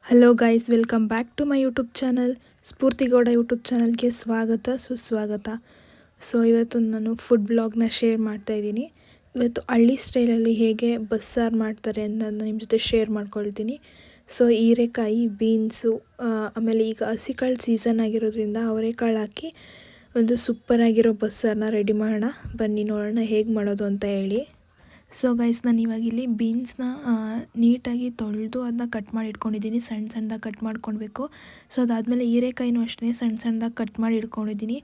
Hello guys, welcome back to my YouTube channel. Spoorthi Gowda YouTube ಚಾನಲ್ಗೆ ಸ್ವಾಗತ ಸುಸ್ವಾಗತ. ಇವತ್ತು ನಾನು ಫುಡ್ ಬ್ಲಾಗ್ನ ಶೇರ್ ಮಾಡ್ತಾಯಿದ್ದೀನಿ. ಇವತ್ತು ಹಳ್ಳಿ ಸ್ಟೈಲಲ್ಲಿ ಹೇಗೆ ಬಸ್ಸಾರು ಮಾಡ್ತಾರೆ ಅಂತ ನಿಮ್ಮ ಜೊತೆ ಶೇರ್ ಮಾಡ್ಕೊಳ್ತೀನಿ. ಹೀರೆಕಾಯಿ, ಬೀನ್ಸು, ಆಮೇಲೆ ಈಗ ಹಸಿಕಾಳು ಸೀಸನ್ ಆಗಿರೋದ್ರಿಂದ ಅವರೆಕಾಳು ಹಾಕಿ ಒಂದು ಸೂಪರಾಗಿರೋ ಬಸ್ಸಾರನ್ನ ರೆಡಿ ಮಾಡೋಣ. ಬನ್ನಿ ನೋಡೋಣ ಹೇಗೆ ಮಾಡೋದು ಅಂತ ಹೇಳಿ. ಗೈಸ್, ನಾನು ಇವಾಗ ಇಲ್ಲಿ ಬೀನ್ಸ್ನ ನೀಟಾಗಿ ತೊಳೆದು ಅದನ್ನ ಕಟ್ ಮಾಡಿ ಇಟ್ಕೊಂಡಿದ್ದೀನಿ. ಸಣ್ಣ ಸಣ್ಣದಾಗಿ ಕಟ್ ಮಾಡ್ಕೊಳ್ಬೇಕು. ಅದಾದಮೇಲೆ ಹೀರೆಕಾಯಿನೂ ಅಷ್ಟೇ ಸಣ್ಣ ಸಣ್ಣದಾಗಿ ಕಟ್ ಮಾಡಿ ಇಟ್ಕೊಂಡಿದ್ದೀನಿ.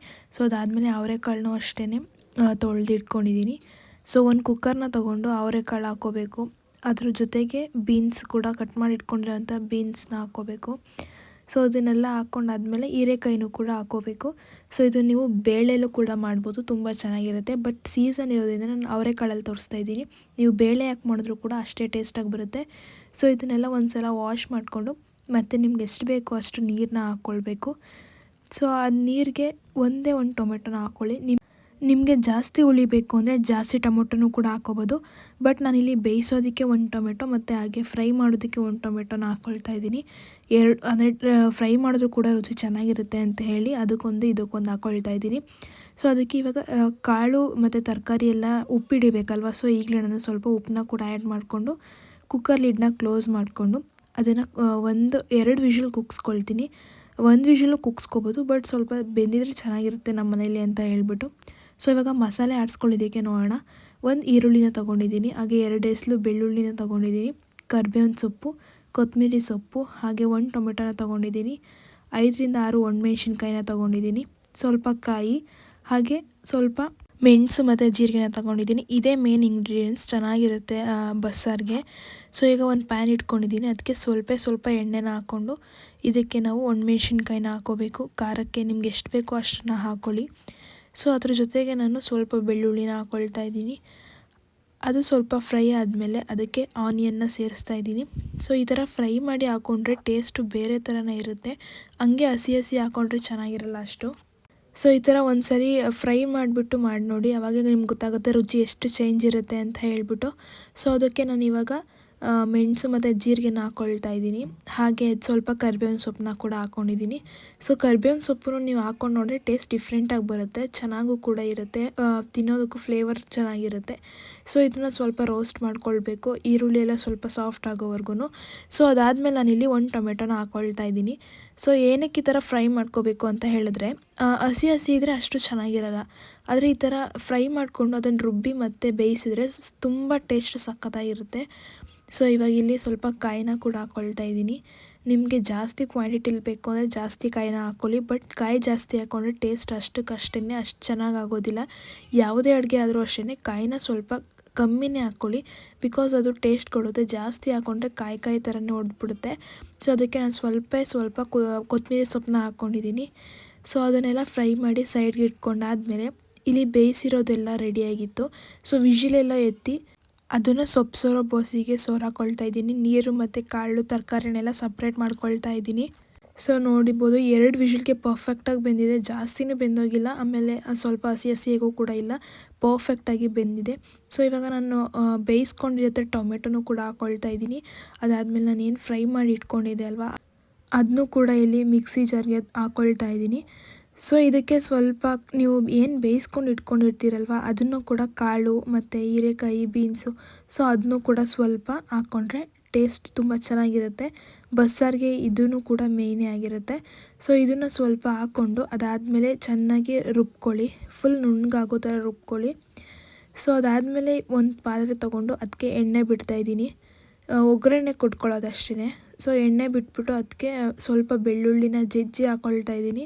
ಅದಾದಮೇಲೆ ಅವರೆಕಾಳನ್ನೂ ಅಷ್ಟೇ ತೊಳೆದು ಇಟ್ಕೊಂಡಿದ್ದೀನಿ. ಒಂದು ಕುಕ್ಕರ್ನ ತೊಗೊಂಡು ಅವರೆಕಾಳು ಹಾಕ್ಕೋಬೇಕು. ಅದ್ರ ಜೊತೆಗೆ ಬೀನ್ಸ್ ಕೂಡ ಕಟ್ ಮಾಡಿ ಇಟ್ಕೊಂಡಿರೋಂಥ ಬೀನ್ಸ್ನ ಹಾಕ್ಕೋಬೇಕು. ಅದನ್ನೆಲ್ಲ ಹಾಕ್ಕೊಂಡಾದ್ಮೇಲೆ ಹೀರೆಕಾಯಿನೂ ಕೂಡ ಹಾಕ್ಕೋಬೇಕು. ಇದು ನೀವು ಬೇಳೆಲ್ಲೂ ಕೂಡ ಮಾಡ್ಬೋದು, ತುಂಬ ಚೆನ್ನಾಗಿರುತ್ತೆ. ಬಟ್ ಸೀಸನ್ ಇರೋದ್ರಿಂದ ನಾನು ಅವರೆಕಾಳಲ್ಲಿ ತೋರಿಸ್ತಾ ಇದ್ದೀನಿ. ನೀವು ಬೇಳೆ ಹಾಕಿ ಮಾಡಿದ್ರೂ ಕೂಡ ಅಷ್ಟೇ ಟೇಸ್ಟಾಗಿ ಬರುತ್ತೆ. ಇದನ್ನೆಲ್ಲ ಒಂದು ಸಲ ವಾಶ್ ಮಾಡಿಕೊಂಡು ಮತ್ತು ನಿಮ್ಗೆ ಎಷ್ಟು ಬೇಕೋ ಅಷ್ಟು ನೀರನ್ನ ಹಾಕ್ಕೊಳ್ಬೇಕು. ಆ ನೀರಿಗೆ ಒಂದು ಟೊಮೆಟೊನ ಹಾಕ್ಕೊಳ್ಳಿ. ನಿಮಗೆ ಜಾಸ್ತಿ ಹುಳಿ ಬೇಕು ಅಂದರೆ ಜಾಸ್ತಿ ಟೊಮೆಟೊನೂ ಕೂಡ ಹಾಕ್ಕೋಬೋದು. ಬಟ್ ನಾನಿಲ್ಲಿ ಬೇಯಿಸೋದಕ್ಕೆ ಒಂದು ಟೊಮೆಟೊ ಮತ್ತು ಹಾಗೆ ಫ್ರೈ ಮಾಡೋದಕ್ಕೆ ಒಂದು ಟೊಮೆಟೊನ ಹಾಕ್ಕೊಳ್ತಾ ಇದ್ದೀನಿ. ಅಂದರೆ ಫ್ರೈ ಮಾಡಿದ್ರೂ ಕೂಡ ರುಚಿ ಚೆನ್ನಾಗಿರುತ್ತೆ ಅಂತ ಹೇಳಿ ಇದಕ್ಕೊಂದು ಹಾಕ್ಕೊಳ್ತಾ ಇದ್ದೀನಿ. ಅದಕ್ಕೆ ಇವಾಗ ಕಾಳು ಮತ್ತು ತರಕಾರಿ ಎಲ್ಲ ಉಪ್ಪಿಡಿಬೇಕಲ್ವ. ಈಗಲೇ ನಾನು ಸ್ವಲ್ಪ ಉಪ್ಪನ್ನ ಕೂಡ ಆ್ಯಡ್ ಮಾಡಿಕೊಂಡು ಕುಕ್ಕರ್ ಲಿಡ್ನ ಕ್ಲೋಸ್ ಮಾಡಿಕೊಂಡು ಅದನ್ನು 1-2 ವಿಷಲ್ ಕುಗ್ಸ್ಕೊಳ್ತೀನಿ. 1 ವಿಷಲು ಕುಗ್ಸ್ಕೋಬೋದು, ಬಟ್ ಸ್ವಲ್ಪ ಬೆಂದಿದ್ರೆ ಚೆನ್ನಾಗಿರುತ್ತೆ ನಮ್ಮ ಮನೇಲಿ ಅಂತ ಹೇಳ್ಬಿಟ್ಟು. ಇವಾಗ ಮಸಾಲೆ ಆಡಿಸ್ಕೊಳ್ಳೋದಕ್ಕೆ ನೋಡೋಣ. 1 ಈರುಳ್ಳಿನ ತೊಗೊಂಡಿದ್ದೀನಿ, ಹಾಗೆ 2 ಎಸಳು ಬೆಳ್ಳುಳ್ಳಿನ ತೊಗೊಂಡಿದ್ದೀನಿ, ಕರಿಬೇವಿನ ಸೊಪ್ಪು, ಕೊತ್ತಂಬರಿ ಸೊಪ್ಪು, ಹಾಗೆ 1 ಟೊಮೆಟೊನ ತೊಗೊಂಡಿದ್ದೀನಿ, 5-6 ಒಣಮೆಣ್ಸಿನ್ಕಾಯಿನ ತೊಗೊಂಡಿದ್ದೀನಿ, ಸ್ವಲ್ಪ ಕಾಯಿ, ಹಾಗೆ ಸ್ವಲ್ಪ ಮೆಣಸು ಮತ್ತು ಜೀರಿಗೆನ ತೊಗೊಂಡಿದ್ದೀನಿ. ಇದೇ ಮೇನ್ ಇಂಗ್ರೀಡಿಯೆಂಟ್ಸ್, ಚೆನ್ನಾಗಿರುತ್ತೆ ಬಸ್ಸಾರಿಗೆ. ಈಗ ಒಂದು ಪ್ಯಾನ್ ಇಟ್ಕೊಂಡಿದ್ದೀನಿ. ಅದಕ್ಕೆ ಸ್ವಲ್ಪ ಎಣ್ಣೆನ ಹಾಕ್ಕೊಂಡು ಇದಕ್ಕೆ ನಾವು ಒಣಮೆಣ್ಸಿನ್ಕಾಯಿನ ಹಾಕ್ಕೋಬೇಕು. ಖಾರಕ್ಕೆ ನಿಮ್ಗೆ ಎಷ್ಟು ಬೇಕೋ ಅಷ್ಟನ್ನು ಹಾಕ್ಕೊಳ್ಳಿ. ಅದ್ರ ಜೊತೆಗೆ ನಾನು ಸ್ವಲ್ಪ ಬೆಳ್ಳುಳ್ಳಿನ ಹಾಕ್ಕೊಳ್ತಾ ಇದ್ದೀನಿ. ಅದು ಸ್ವಲ್ಪ ಫ್ರೈ ಆದಮೇಲೆ ಅದಕ್ಕೆ ಆನಿಯನ್ನ ಸೇರಿಸ್ತಾ ಇದ್ದೀನಿ. ಈ ಥರ ಫ್ರೈ ಮಾಡಿ ಹಾಕ್ಕೊಂಡ್ರೆ ಟೇಸ್ಟು ಬೇರೆ ಥರನೇ ಇರುತ್ತೆ. ಹಂಗೆ ಹಸಿ ಹಾಕ್ಕೊಂಡ್ರೆ ಚೆನ್ನಾಗಿರಲ್ಲ ಅಷ್ಟು. ಈ ಥರ ಒಂದು ಸರಿ ಫ್ರೈ ಮಾಡಿಬಿಟ್ಟು ಮಾಡಿ ನೋಡಿ, ಆವಾಗ ನಿಮ್ಗೆ ಗೊತ್ತಾಗುತ್ತೆ ರುಚಿ ಎಷ್ಟು ಚೇಂಜ್ ಇರುತ್ತೆ ಅಂತ ಹೇಳ್ಬಿಟ್ಟು. ಅದಕ್ಕೆ ನಾನು ಇವಾಗ ಮೆಣಸು ಮತ್ತು ಜೀರಿಗೆನ ಹಾಕ್ಕೊಳ್ತಾ ಇದ್ದೀನಿ. ಹಾಗೆ ಸ್ವಲ್ಪ ಕರಿಬೇವಿನ ಸೊಪ್ಪನ್ನ ಕೂಡ ಹಾಕ್ಕೊಂಡಿದ್ದೀನಿ. ಕರಿಬೇವಿನ ಸೊಪ್ಪನ್ನು ನೀವು ಹಾಕ್ಕೊಂಡು ನೋಡಿದ್ರೆ ಟೇಸ್ಟ್ ಡಿಫ್ರೆಂಟಾಗಿ ಬರುತ್ತೆ, ಚೆನ್ನಾಗೂ ಕೂಡ ಇರುತ್ತೆ, ತಿನ್ನೋದಕ್ಕೂ ಫ್ಲೇವರ್ ಚೆನ್ನಾಗಿರುತ್ತೆ. ಇದನ್ನು ಸ್ವಲ್ಪ ರೋಸ್ಟ್ ಮಾಡ್ಕೊಳ್ಬೇಕು, ಈರುಳ್ಳಿ ಎಲ್ಲ ಸ್ವಲ್ಪ ಸಾಫ್ಟ್ ಆಗೋವರೆಗೂ. ಅದಾದಮೇಲೆ ನಾನಿಲ್ಲಿ 1 ಟೊಮೆಟೊನ ಹಾಕ್ಕೊಳ್ತಾ ಇದ್ದೀನಿ. ಏನಕ್ಕೆ ಈ ಥರ ಫ್ರೈ ಮಾಡ್ಕೋಬೇಕು ಅಂತ ಹೇಳಿದ್ರೆ, ಹಸಿ ಇದ್ದರೆ ಅಷ್ಟು ಚೆನ್ನಾಗಿರಲ್ಲ. ಆದರೆ ಈ ಥರ ಫ್ರೈ ಮಾಡಿಕೊಂಡು ಅದನ್ನು ರುಬ್ಬಿ ಮತ್ತೆ ಬೇಯಿಸಿದ್ರೆ ತುಂಬ ಟೇಸ್ಟ್ ಸಖತ್ತಾಗಿರುತ್ತೆ. ಇವಾಗ ಇಲ್ಲಿ ಸ್ವಲ್ಪ ಕಾಯಿನ ಕೂಡ ಹಾಕ್ಕೊಳ್ತಾ ಇದ್ದೀನಿ. ನಿಮಗೆ ಜಾಸ್ತಿ ಕ್ವಾಂಟಿಟಿಲಿ ಬೇಕು ಅಂದರೆ ಜಾಸ್ತಿ ಕಾಯಿನ ಹಾಕ್ಕೊಳ್ಳಿ. ಬಟ್ ಕಾಯಿ ಜಾಸ್ತಿ ಹಾಕ್ಕೊಂಡ್ರೆ ಟೇಸ್ಟ್ ಅಷ್ಟು ಚೆನ್ನಾಗಿ ಆಗೋದಿಲ್ಲ. ಯಾವುದೇ ಅಡುಗೆ ಆದರೂ ಅಷ್ಟೇ ಕಾಯಿನ ಸ್ವಲ್ಪ ಕಮ್ಮಿನೇ ಹಾಕ್ಕೊಳ್ಳಿ, ಬಿಕಾಸ್ ಅದು ಟೇಸ್ಟ್ ಕೊಡುತ್ತೆ. ಜಾಸ್ತಿ ಹಾಕ್ಕೊಂಡ್ರೆ ಕಾಯಿ ಥರನೇ ಹೊಡೆದ್ಬಿಡುತ್ತೆ. ಅದಕ್ಕೆ ನಾನು ಸ್ವಲ್ಪ ಕೊತ್ತಂಬರಿ ಸೊಪ್ಪನ್ನ ಹಾಕ್ಕೊಂಡಿದ್ದೀನಿ. ಅದನ್ನೆಲ್ಲ ಫ್ರೈ ಮಾಡಿ ಸೈಡ್ಗೆ ಇಟ್ಕೊಂಡಾದ್ಮೇಲೆ ಇಲ್ಲಿ ಬೇಯಿಸಿರೋದೆಲ್ಲ ರೆಡಿಯಾಗಿತ್ತು. ವಿಜಿಲೆಲ್ಲ ಎತ್ತಿ ಅದನ್ನು ಸೊಪ್ಪು ಸೋರೋ ಬೋಸಿಗೆ ಹಾಕ್ಕೊಳ್ತಾ ಇದ್ದೀನಿ. ನೀರು ಮತ್ತು ಕಾಳು ತರಕಾರಿನೆಲ್ಲ ಸಪ್ರೇಟ್ ಮಾಡ್ಕೊಳ್ತಾ ಇದ್ದೀನಿ. ನೋಡಿರ್ಬೋದು 2 ವಿಜಿಲ್ಗೆ ಪರ್ಫೆಕ್ಟಾಗಿ ಬೆಂದಿದೆ, ಜಾಸ್ತಿನೂ ಬೆಂದೋಗಿಲ್ಲ, ಆಮೇಲೆ ಸ್ವಲ್ಪ ಹಸಿಗೂ ಕೂಡ ಇಲ್ಲ, ಪರ್ಫೆಕ್ಟಾಗಿ ಬೆಂದಿದೆ. ಇವಾಗ ನಾನು ಬೇಯಿಸ್ಕೊಂಡಿರುತ್ತೆ ಟೊಮೆಟೊನೂ ಕೂಡ ಹಾಕ್ಕೊಳ್ತಾ ಇದ್ದೀನಿ. ಅದಾದಮೇಲೆ ನಾನು ಏನು ಫ್ರೈ ಮಾಡಿ ಇಟ್ಕೊಂಡಿದ್ದೆ ಅಲ್ವಾ, ಅದನ್ನೂ ಕೂಡ ಇಲ್ಲಿ ಮಿಕ್ಸಿ ಜಾರ್ಗೆ ಹಾಕ್ಕೊಳ್ತಾ ಇದ್ದೀನಿ. ಇದಕ್ಕೆ ಸ್ವಲ್ಪ ನೀವು ಏನು ಬೇಯಿಸ್ಕೊಂಡು ಇಟ್ಕೊಂಡಿರ್ತೀರಲ್ವ ಅದನ್ನು ಕೂಡ ಕಾಳು ಮತ್ತು ಹೀರೆಕಾಯಿ, ಬೀನ್ಸು, ಅದನ್ನೂ ಕೂಡ ಸ್ವಲ್ಪ ಹಾಕ್ಕೊಂಡ್ರೆ ಟೇಸ್ಟ್ ತುಂಬ ಚೆನ್ನಾಗಿರುತ್ತೆ. ಬಸ್ಸಾರಿಗೆ ಇದೂ ಕೂಡ ಮೇಯ್ನೇ ಆಗಿರುತ್ತೆ. ಇದನ್ನು ಸ್ವಲ್ಪ ಹಾಕ್ಕೊಂಡು ಅದಾದಮೇಲೆ ಚೆನ್ನಾಗಿ ರುಬ್ಕೊಳ್ಳಿ, ಫುಲ್ ನುಣ್ಣಗಾಗೋ ಥರ ರುಬ್ಕೊಳ್ಳಿ. ಅದಾದಮೇಲೆ ಒಂದು ಪಾತ್ರೆ ತೊಗೊಂಡು ಅದಕ್ಕೆ ಎಣ್ಣೆ ಬಿಡ್ತಾಯಿದ್ದೀನಿ. ಒಗ್ಗರಣೆ ಕೊಟ್ಕೊಳ್ಳೋದು ಅಷ್ಟೇ. ಎಣ್ಣೆ ಬಿಟ್ಬಿಟ್ಟು ಅದಕ್ಕೆ ಸ್ವಲ್ಪ ಬೆಳ್ಳುಳ್ಳಿನ ಜಜ್ಜಿ ಹಾಕ್ಕೊಳ್ತಾ ಇದ್ದೀನಿ.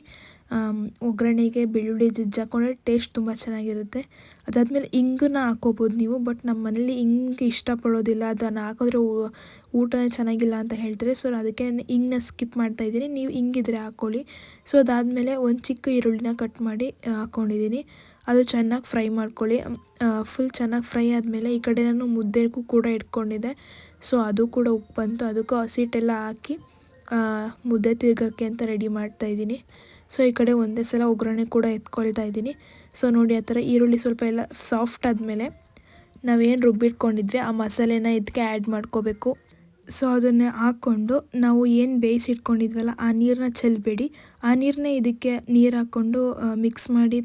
ಒಗ್ಗರಣೆಗೆ ಬೆಳ್ಳುಳ್ಳಿ ಜಜ್ಜಿ ಹಾಕ್ಕೊಂಡ್ರೆ ಟೇಸ್ಟ್ ತುಂಬ ಚೆನ್ನಾಗಿರುತ್ತೆ. ಅದಾದಮೇಲೆ ಇಂಗನ್ನ ಹಾಕ್ಕೋಬೋದು ನೀವು, ಬಟ್ ನಮ್ಮ ಮನೇಲಿ ಇಂಗು ಇಷ್ಟಪಡೋದಿಲ್ಲ, ಅದನ್ನು ಹಾಕಿದ್ರೆ ಊಟನೇ ಚೆನ್ನಾಗಿಲ್ಲ ಅಂತ ಹೇಳ್ತಾರೆ. ಅದಕ್ಕೆ ನಾನು ಇಂಗನ್ನ ಸ್ಕಿಪ್ ಮಾಡ್ತಾಯಿದ್ದೀನಿ. ನೀವು ಇಂಗಿದ್ರೆ ಹಾಕ್ಕೊಳ್ಳಿ. ಅದಾದಮೇಲೆ ಒಂದು ಚಿಕ್ಕ ಈರುಳ್ಳಿನ ಕಟ್ ಮಾಡಿ ಹಾಕ್ಕೊಂಡಿದ್ದೀನಿ. ಅದು ಚೆನ್ನಾಗಿ ಫ್ರೈ ಮಾಡ್ಕೊಳ್ಳಿ. ಫುಲ್ ಚೆನ್ನಾಗಿ ಫ್ರೈ ಆದಮೇಲೆ ಈ ಕಡೆ ನಾನು ಮುದ್ದೆಗೂ ಕೂಡ ಇಟ್ಕೊಂಡಿದ್ದೆ. ಅದು ಕೂಡ ಉಪ್ಪು ಬಂತು, ಅದಕ್ಕೂ ಹಸಿಟ್ಟೆಲ್ಲ ಹಾಕಿ ಮುದ್ದೆ ತಿರ್ಗೋಕ್ಕೆ ಅಂತ ರೆಡಿ ಮಾಡ್ತಾಯಿದ್ದೀನಿ. ಈ ಕಡೆ ಒಂದೇ ಸಲ ಒಗ್ಗರಣೆ ಕೂಡ ಎತ್ಕೊಳ್ತಾ ಇದ್ದೀನಿ. ನೋಡಿ ಆ ಥರ ಈರುಳ್ಳಿ ಸ್ವಲ್ಪ ಎಲ್ಲ ಸಾಫ್ಟ್ ಆದಮೇಲೆ ನಾವೇನು ರುಬ್ಬಿಟ್ಕೊಂಡಿದ್ವಿ ಆ ಮಸಾಲೆನ ಇದಕ್ಕೆ ಆ್ಯಡ್ ಮಾಡ್ಕೋಬೇಕು. ಸೊ ಅದನ್ನು ಹಾಕ್ಕೊಂಡು ನಾವು ಏನು ಬೇಯಿಸಿಟ್ಕೊಂಡಿದ್ವಲ್ಲ ಆ ನೀರನ್ನ ಚೆಲ್ಲಬೇಡಿ. ಆ ನೀರನ್ನೇ ಇದಕ್ಕೆ ನೀರು ಹಾಕ್ಕೊಂಡು ಮಿಕ್ಸ್ ಮಾಡಿ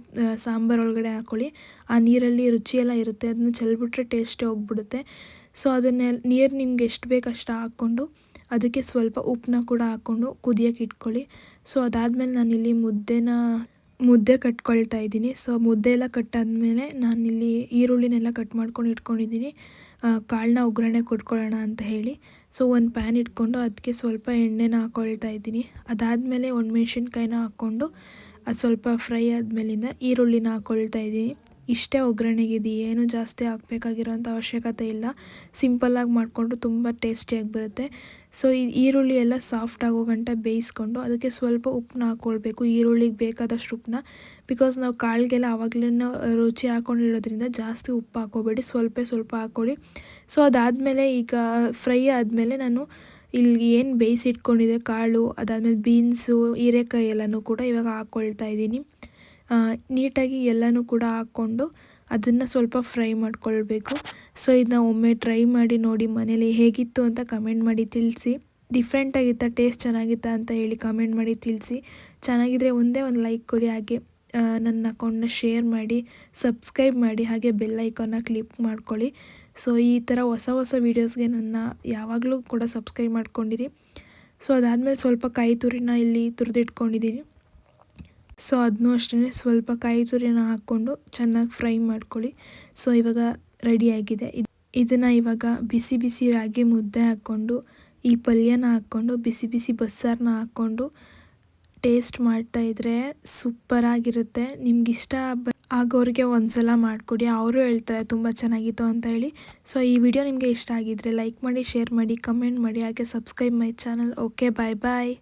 ಸಾಂಬಾರು ಒಳಗಡೆ ಹಾಕ್ಕೊಳ್ಳಿ. ಆ ನೀರಲ್ಲಿ ರುಚಿಯೆಲ್ಲ ಇರುತ್ತೆ, ಅದನ್ನ ಚೆಲ್ಬಿಟ್ರೆ ಟೇಸ್ಟೇ ಹೋಗ್ಬಿಡುತ್ತೆ. ಸೊ ಅದನ್ನೇ ನೀರು ನಿಮ್ಗೆ ಎಷ್ಟು ಬೇಕು ಅಷ್ಟು ಹಾಕ್ಕೊಂಡು ಅದಕ್ಕೆ ಸ್ವಲ್ಪ ಉಪ್ಪನ್ನ ಕೂಡ ಹಾಕ್ಕೊಂಡು ಕುದಿಯೋಕೆ ಇಟ್ಕೊಳ್ಳಿ. ಸೊ ಅದಾದಮೇಲೆ ನಾನಿಲ್ಲಿ ಮುದ್ದೆ ಕಟ್ಕೊಳ್ತಾ ಇದ್ದೀನಿ. ಸೊ ಮುದ್ದೆ ಎಲ್ಲ ಕಟ್ಟಾದಮೇಲೆ ನಾನಿಲ್ಲಿ ಈರುಳ್ಳಿನೆಲ್ಲ ಕಟ್ ಮಾಡ್ಕೊಂಡು ಇಟ್ಕೊಂಡಿದ್ದೀನಿ, ಕಾಳನ್ನ ಒಗ್ಗರಣೆ ಕೊಟ್ಕೊಳ್ಳೋಣ ಅಂತ ಹೇಳಿ. ಸೊ ಒಂದು ಪ್ಯಾನ್ ಇಟ್ಕೊಂಡು ಅದಕ್ಕೆ ಸ್ವಲ್ಪ ಎಣ್ಣೆನ ಹಾಕ್ಕೊಳ್ತಾ ಇದ್ದೀನಿ. ಅದಾದಮೇಲೆ ಒಣಮೆಣ್ಸಿನ್ಕಾಯಿನ ಹಾಕ್ಕೊಂಡು ಅದು ಸ್ವಲ್ಪ ಫ್ರೈ ಆದಮೇಲಿಂದ ಈರುಳ್ಳಿನ ಹಾಕ್ಕೊಳ್ತಾ ಇದ್ದೀನಿ. ಇಷ್ಟೇ ಒಗ್ಗರಣೆಗೆ, ಇದು ಏನು ಜಾಸ್ತಿ ಹಾಕಬೇಕಾಗಿರೋಂಥ ಅವಶ್ಯಕತೆ ಇಲ್ಲ. ಸಿಂಪಲ್ಲಾಗಿ ಮಾಡಿಕೊಂಡು ತುಂಬ ಟೇಸ್ಟಿಯಾಗಿ ಬರುತ್ತೆ. ಸೊ ಈ ಈರುಳ್ಳಿ ಎಲ್ಲ ಸಾಫ್ಟ್ ಆಗೋ ಗಂಟ ಬೇಯಿಸ್ಕೊಂಡು ಅದಕ್ಕೆ ಸ್ವಲ್ಪ ಉಪ್ಪನ್ನ ಹಾಕ್ಕೊಳ್ಬೇಕು, ಈರುಳ್ಳಿಗೆ ಬೇಕಾದಷ್ಟು ಉಪ್ಪನ್ನ. ಬಿಕಾಸ್ ನಾವು ಕಾಳಿಗೆಲ್ಲ ಆವಾಗಲೇ ರುಚಿ ಹಾಕ್ಕೊಂಡಿರೋದ್ರಿಂದ ಜಾಸ್ತಿ ಉಪ್ಪು ಹಾಕ್ಕೋಬೇಡಿ, ಸ್ವಲ್ಪ ಹಾಕ್ಕೊಳ್ಳಿ. ಸೊ ಅದಾದಮೇಲೆ ಈಗ ಫ್ರೈ ಆದಮೇಲೆ ನಾನು ಇಲ್ಲಿ ಏನು ಬೇಯಿಸಿಟ್ಕೊಂಡಿದೆ ಕಾಳು, ಅದಾದಮೇಲೆ ಬೀನ್ಸು, ಹೀರೆಕಾಯಿ ಎಲ್ಲನೂ ಕೂಡ ಇವಾಗ ಹಾಕ್ಕೊಳ್ತಾ ಇದ್ದೀನಿ. ನೀಟಾಗಿ ಎಲ್ಲನೂ ಕೂಡ ಹಾಕ್ಕೊಂಡು ಅದನ್ನು ಸ್ವಲ್ಪ ಫ್ರೈ ಮಾಡ್ಕೊಳ್ಬೇಕು. ಸೊ ಇದನ್ನ ಒಮ್ಮೆ ಟ್ರೈ ಮಾಡಿ ನೋಡಿ, ಮನೇಲಿ ಹೇಗಿತ್ತು ಅಂತ ಕಮೆಂಟ್ ಮಾಡಿ ತಿಳಿಸಿ. ಡಿಫ್ರೆಂಟಾಗಿತ್ತಾ, ಟೇಸ್ಟ್ ಚೆನ್ನಾಗಿತ್ತಾ ಅಂತ ಹೇಳಿ ಕಮೆಂಟ್ ಮಾಡಿ ತಿಳಿಸಿ. ಚೆನ್ನಾಗಿದ್ದರೆ ಒಂದೇ ಒಂದು ಲೈಕ್ ಕೊಡಿ, ಹಾಗೆ ನನ್ನ ಅಕೌಂಟ್ನ ಶೇರ್ ಮಾಡಿ, ಸಬ್ಸ್ಕ್ರೈಬ್ ಮಾಡಿ, ಹಾಗೆ ಬೆಲ್ ಐಕಾನ್ನ ಕ್ಲಿಕ್ ಮಾಡ್ಕೊಳ್ಳಿ. ಸೊ ಈ ಥರ ಹೊಸ ವೀಡಿಯೋಸ್ಗೆ ನನ್ನ ಯಾವಾಗಲೂ ಕೂಡ ಸಬ್ಸ್ಕ್ರೈಬ್ ಮಾಡ್ಕೊಂಡಿರಿ. ಸೊ ಅದಾದಮೇಲೆ ಸ್ವಲ್ಪ ಕಾಯಿ ತುರಿನ ಇಲ್ಲಿ ತುರಿದಿಟ್ಕೊಂಡಿದ್ದೀನಿ. ಸೊ ಅದನ್ನೂ ಅಷ್ಟೇ ಸ್ವಲ್ಪ ಕಾಯಿ ತುರಿನ ಹಾಕ್ಕೊಂಡು ಚೆನ್ನಾಗಿ ಫ್ರೈ ಮಾಡ್ಕೊಳ್ಳಿ. ಸೊ ಇವಾಗ ರೆಡಿಯಾಗಿದೆ. ಇದನ್ನು ಇವಾಗ ಬಿಸಿ ರಾಗಿ ಮುದ್ದೆ ಹಾಕ್ಕೊಂಡು, ಈ ಪಲ್ಯನ ಹಾಕ್ಕೊಂಡು, ಬಿಸಿ ಬಸ್ಸಾರನ್ನ ಹಾಕ್ಕೊಂಡು ಟೇಸ್ಟ್ ಮಾಡ್ತಾಯಿದ್ರೆ ಸೂಪರಾಗಿರುತ್ತೆ. ನಿಮ್ಗಿಷ್ಟ ಆಗೋರಿಗೆ ಒಂದ್ಸಲ ಮಾಡಿಕೊಡಿ, ಅವರು ಹೇಳ್ತಾರೆ ತುಂಬ ಚೆನ್ನಾಗಿತ್ತು ಅಂತ ಹೇಳಿ. ಸೊ ಈ ವಿಡಿಯೋ ನಿಮಗೆ ಇಷ್ಟ ಆಗಿದ್ದರೆ ಲೈಕ್ ಮಾಡಿ, ಶೇರ್ ಮಾಡಿ, ಕಮೆಂಟ್ ಮಾಡಿ, ಹಾಗೆ subscribe my channel. Okay, bye.